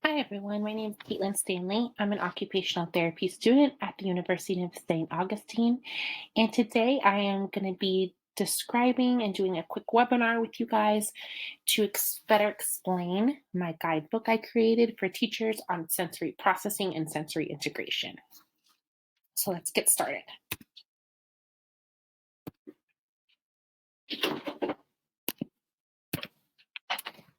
Hi, everyone. My name is Caitlin Stanley. I'm an occupational therapy student at the University of St. Augustine. And today I am going to be describing and doing a quick webinar with you guys to better explain my guidebook I created for teachers on sensory processing and sensory integration. So let's get started.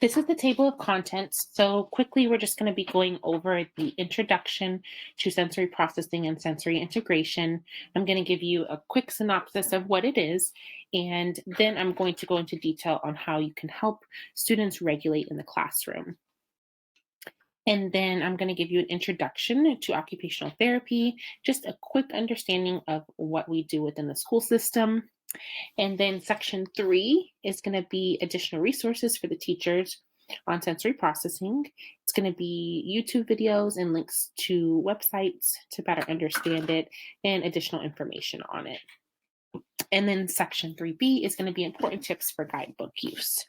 This is the table of contents. So quickly, we're just going to be going over the introduction to sensory processing and sensory integration. I'm going to give you a quick synopsis of what it is, and then I'm going to go into detail on how you can help students regulate in the classroom. And then I'm going to give you an introduction to occupational therapy, just a quick understanding of what we do within the school system. And then section 3 is going to be additional resources for the teachers on sensory processing. It's going to be YouTube videos and links to websites to better understand it and additional information on it. And then section 3B is going to be important tips for guidebook use.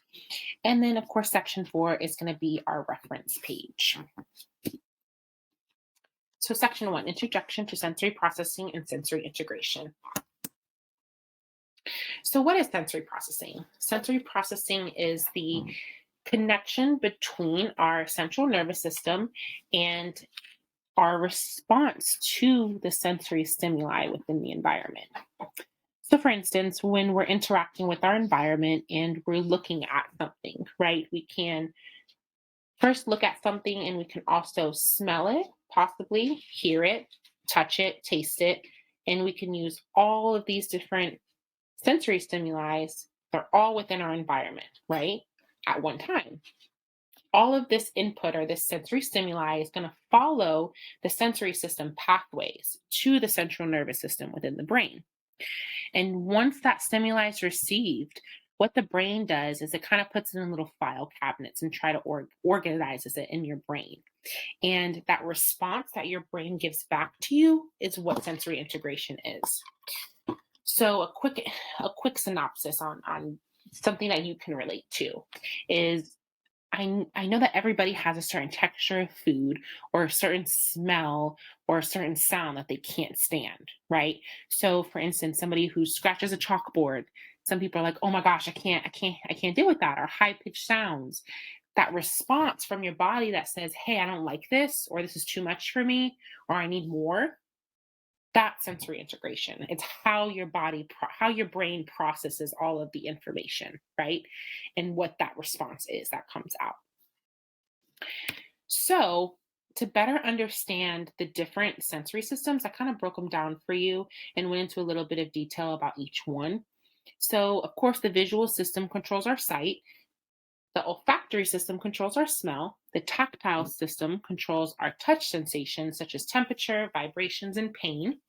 And then, of course, section 4 is going to be our reference page. So, section 1, introduction to sensory processing and sensory integration. So, what is sensory processing? Sensory processing is the connection between our central nervous system and our response to the sensory stimuli within the environment. So, for instance, when we're interacting with our environment and we're looking at something, right, we can first look at something and we can also smell it, possibly hear it, touch it, taste it, and we can use all of these different sensory stimuli. They're all within our environment, right, at one time. All of this input or this sensory stimuli is going to follow the sensory system pathways to the central nervous system within the brain. And once that stimuli is received, what the brain does is it kind of puts it in little file cabinets and try to organizes it in your brain. And that response that your brain gives back to you is what sensory integration is. So a quick synopsis on something that you can relate to is I know that everybody has a certain texture of food or a certain smell or a certain sound that they can't stand, right? So for instance, somebody who scratches a chalkboard, some people are like, "Oh my gosh, I can't deal with that," or high-pitched sounds. That response from your body that says, "Hey, I don't like this," or "This is too much for me," or "I need more." That's sensory integration. It's how your how your brain processes all of the information, right? And what that response is that comes out. So, to better understand the different sensory systems, I kind of broke them down for you and went into a little bit of detail about each one. So, of course, the visual system controls our sight, the olfactory system controls our smell, the tactile system controls our touch sensations, such as temperature, vibrations, and pain.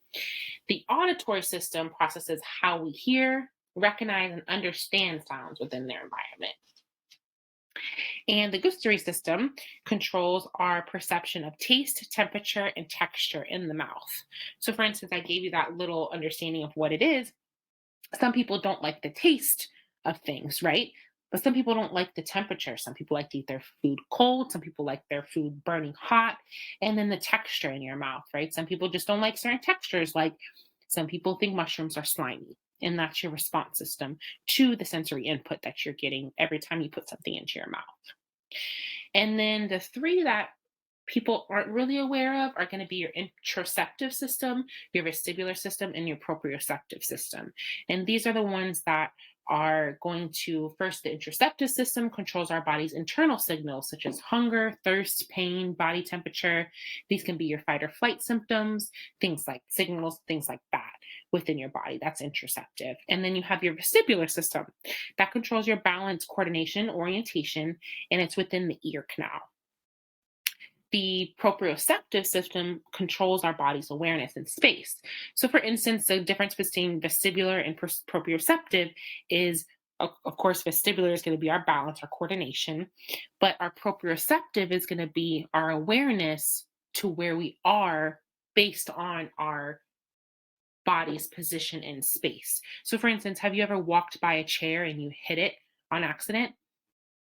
The auditory system processes how we hear, recognize, and understand sounds within their environment. And the gustatory system controls our perception of taste, temperature, and texture in the mouth. So, for instance, I gave you that little understanding of what it is. Some people don't like the taste of things, right? But some people don't like the temperature. Some people like to eat their food cold. Some people like their food burning hot. And then the texture in your mouth, right? Some people just don't like certain textures. Like some people think mushrooms are slimy. And that's your response system to the sensory input that you're getting every time you put something into your mouth. And then the three that people aren't really aware of are going to be your interoceptive system, your vestibular system, and your proprioceptive system. And these are the ones that are going to first, the interoceptive system controls our body's internal signals such as hunger, thirst, pain, body temperature. These can be your fight or flight symptoms, things like signals, things like that within your body. That's interoceptive. And then you have your vestibular system that controls your balance, coordination, orientation, and it's within the ear canal. The proprioceptive system controls our body's awareness in space. So, for instance, the difference between vestibular and proprioceptive is, of course, vestibular is going to be our balance, our coordination, but our proprioceptive is going to be our awareness to where we are based on our body's position in space. So, for instance, have you ever walked by a chair and you hit it on accident?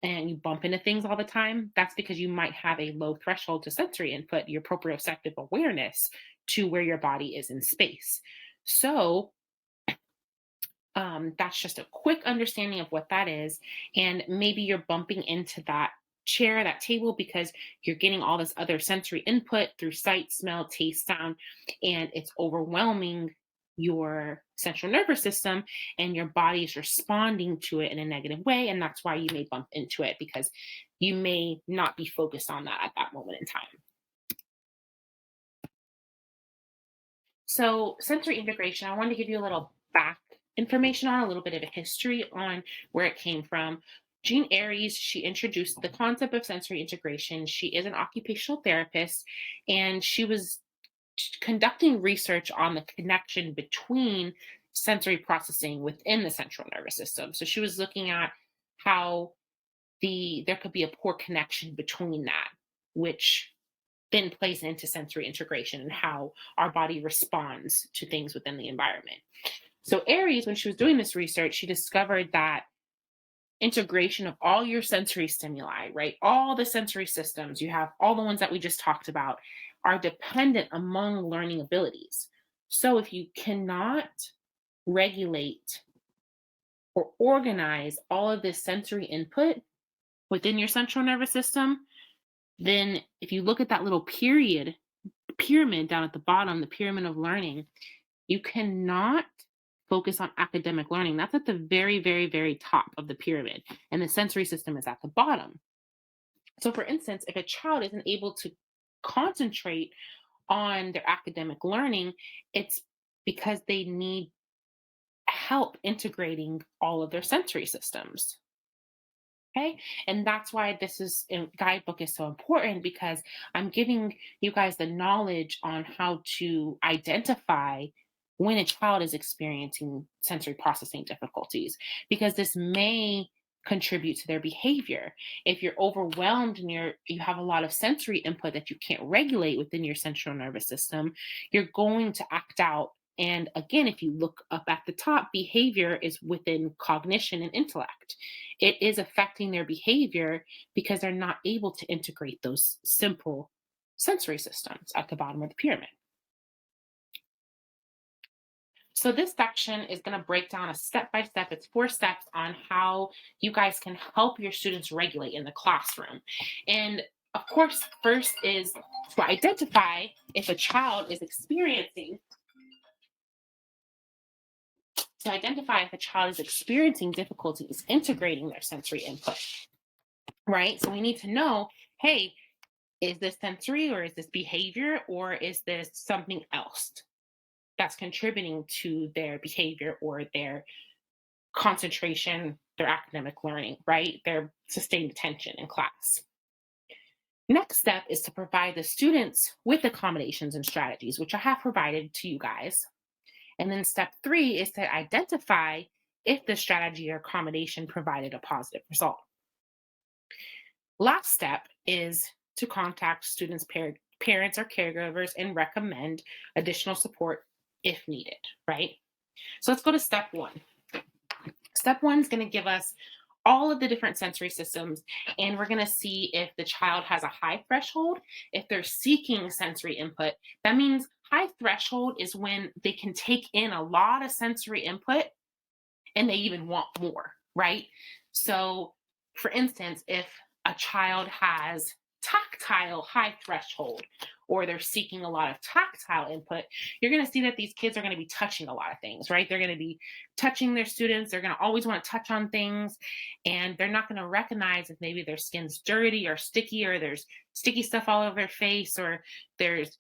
and you bump into things all the time, that's because you might have a low threshold to sensory input, your proprioceptive awareness to where your body is in space. So, that's just a quick understanding of what that is. And maybe you're bumping into that chair, that table, because you're getting all this other sensory input through sight, smell, taste, sound, and it's overwhelming your central nervous system, and your body is responding to it in a negative way. And that's why you may bump into it, because you may not be focused on that at that moment in time. So, sensory integration, I wanted to give you a little back information on, a little bit of a history on where it came from. Jean Aries, she introduced the concept of sensory integration. She is an occupational therapist, and she was conducting research on the connection between sensory processing within the central nervous system. So she was looking at how there could be a poor connection between that, which then plays into sensory integration and how our body responds to things within the environment. So, Aries, when she was doing this research, she discovered that integration of all your sensory stimuli, right? All the sensory systems, you have all the ones that we just talked about, are dependent among learning abilities. So, if you cannot regulate or organize all of this sensory input within your central nervous system, then if you look at that little pyramid down at the bottom, the pyramid of learning, you cannot focus on academic learning. That's at the very, very, very top of the pyramid, and the sensory system is at the bottom. So, for instance, if a child isn't able to concentrate on their academic learning, it's because they need help integrating all of their sensory systems. Okay. And that's why guidebook is so important, because I'm giving you guys the knowledge on how to identify when a child is experiencing sensory processing difficulties, because this may contribute to their behavior. If you're overwhelmed and you have a lot of sensory input that you can't regulate within your central nervous system, you're going to act out. And again, if you look up at the top, behavior is within cognition and intellect. It is affecting their behavior because they're not able to integrate those simple sensory systems at the bottom of the pyramid. So this section is going to break down a step by step. It's 4 steps on how you guys can help your students regulate in the classroom. And of course, first is to identify if a child is experiencing difficulties integrating their sensory input, right? So we need to know, hey, is this sensory, or is this behavior, or is this something else that's contributing to their behavior or their concentration, their academic learning, right? Their sustained attention in class. Next step is to provide the students with accommodations and strategies, which I have provided to you guys. And then step 3 is to identify if the strategy or accommodation provided a positive result. Last step is to contact students' parents or caregivers and recommend additional support if needed, right? So let's go to step 1. Step 1 is going to give us all of the different sensory systems, and we're going to see if the child has a high threshold, if they're seeking sensory input. That means high threshold is when they can take in a lot of sensory input and they even want more, right? So, for instance, if a child has tactile high threshold, or they're seeking a lot of tactile input, you're going to see that these kids are going to be touching a lot of things, right? They're going to be touching their students. They're going to always want to touch on things, and they're not going to recognize if maybe their skin's dirty or sticky, or there's sticky stuff all over their face, or there's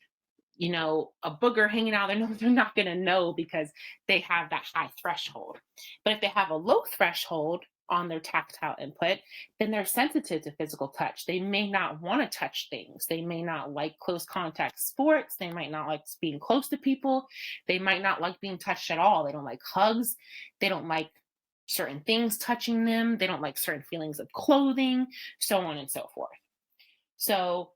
a booger hanging out of their nose. They're not going to know because they have that high threshold. But if they have a low threshold on their tactile input, then they're sensitive to physical touch. They may not want to touch things. They may not like close contact sports. They might not like being close to people. They might not like being touched at all. They don't like hugs. They don't like certain things touching them. They don't like certain feelings of clothing, so on and so forth. So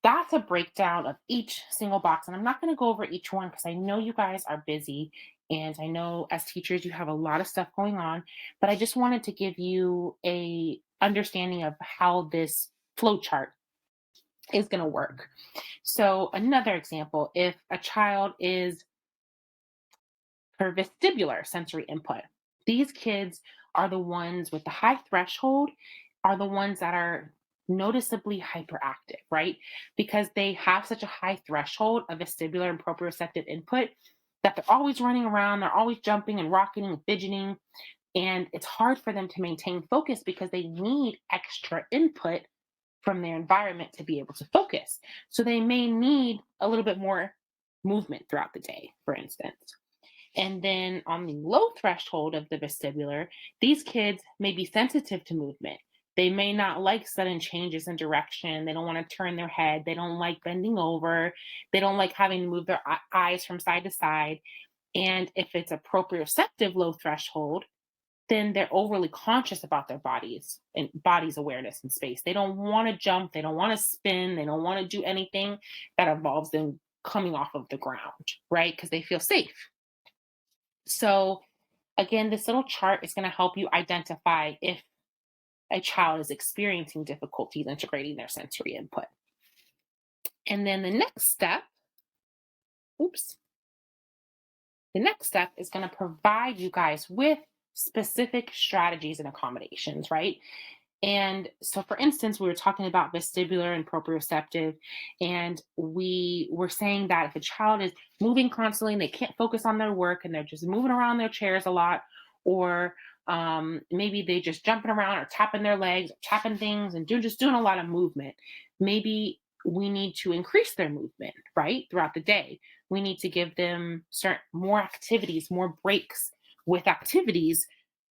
that's a breakdown of each single box. And I'm not going to go over each one because I know you guys are busy And I know as teachers you have a lot of stuff going on, but I just wanted to give you a understanding of how this flow chart is going to work. So another example, if a child is for vestibular sensory input, these kids are the ones with the high threshold, are the ones that are noticeably hyperactive, right? Because they have such a high threshold of vestibular and proprioceptive input that they're always running around, they're always jumping and rocking and fidgeting. And it's hard for them to maintain focus because they need extra input from their environment to be able to focus. So they may need a little bit more movement throughout the day, for instance. And then on the low threshold of the vestibular, these kids may be sensitive to movement. They may not like sudden changes in direction. They don't want to turn their head. They don't like bending over. They don't like having to move their eyes from side to side. And if it's a proprioceptive low threshold, then they're overly conscious about their bodies and bodies awareness in space. They don't want to jump, they don't want to spin, they don't want to do anything that involves them coming off of the ground, right? Because they feel safe. So, again, this little chart is going to help you identify if a child is experiencing difficulties integrating their sensory input. And then oops, the next step is going to provide you guys with specific strategies and accommodations, right? And so, for instance, we were talking about vestibular and proprioceptive, and we were saying that if a child is moving constantly and they can't focus on their work and they're just moving around their chairs a lot, or maybe they just jumping around or tapping their legs, or tapping things, and just doing a lot of movement, maybe we need to increase their movement, right, throughout the day. We need to give them certain more activities, more breaks with activities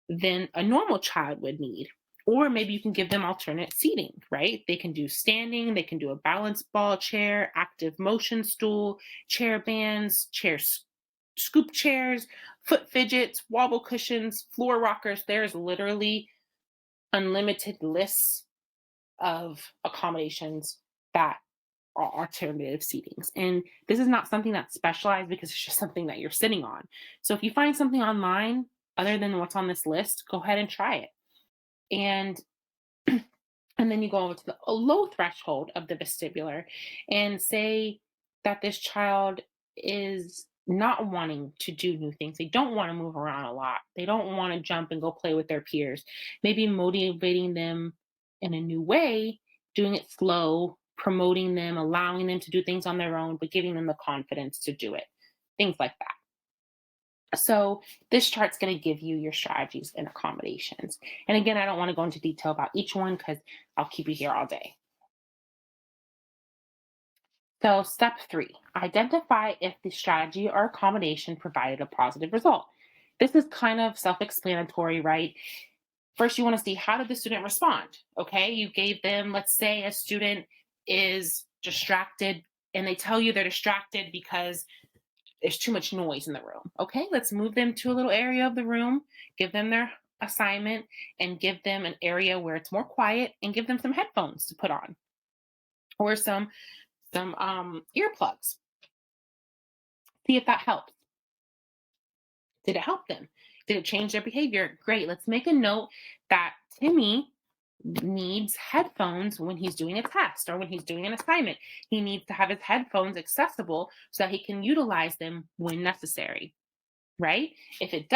than a normal child would need. Or maybe you can give them alternate seating, right? They can do standing, they can do a balance ball chair, active motion stool, chair bands, scoop chairs, foot fidgets, wobble cushions, floor rockers. There's literally unlimited lists of accommodations that are alternative seatings. And this is not something that's specialized because it's just something that you're sitting on. So if you find something online other than what's on this list, go ahead and try it. And and then you go over to the low threshold of the vestibular and say that this child is not wanting to do new things. They don't want to move around a lot. They don't want to jump and go play with their peers. Maybe motivating them in a new way, doing it slow, promoting them, allowing them to do things on their own, but giving them the confidence to do it. Things like that. So this chart's going to give you your strategies and accommodations. And again, I don't want to go into detail about each one because I'll keep you here all day. So step 3, identify if the strategy or accommodation provided a positive result. This is kind of self-explanatory, right? First, you want to see how did the student respond? Okay, you gave them, let's say a student is distracted and they tell you they're distracted because there's too much noise in the room. Okay, let's move them to a little area of the room, give them their assignment, and give them an area where it's more quiet, and give them some headphones to put on or some earplugs. See if that helps. Did it help them? Did it change their behavior? Great. Let's make a note that Timmy needs headphones when he's doing a test or when he's doing an assignment. He needs to have his headphones accessible so that he can utilize them when necessary, right? If it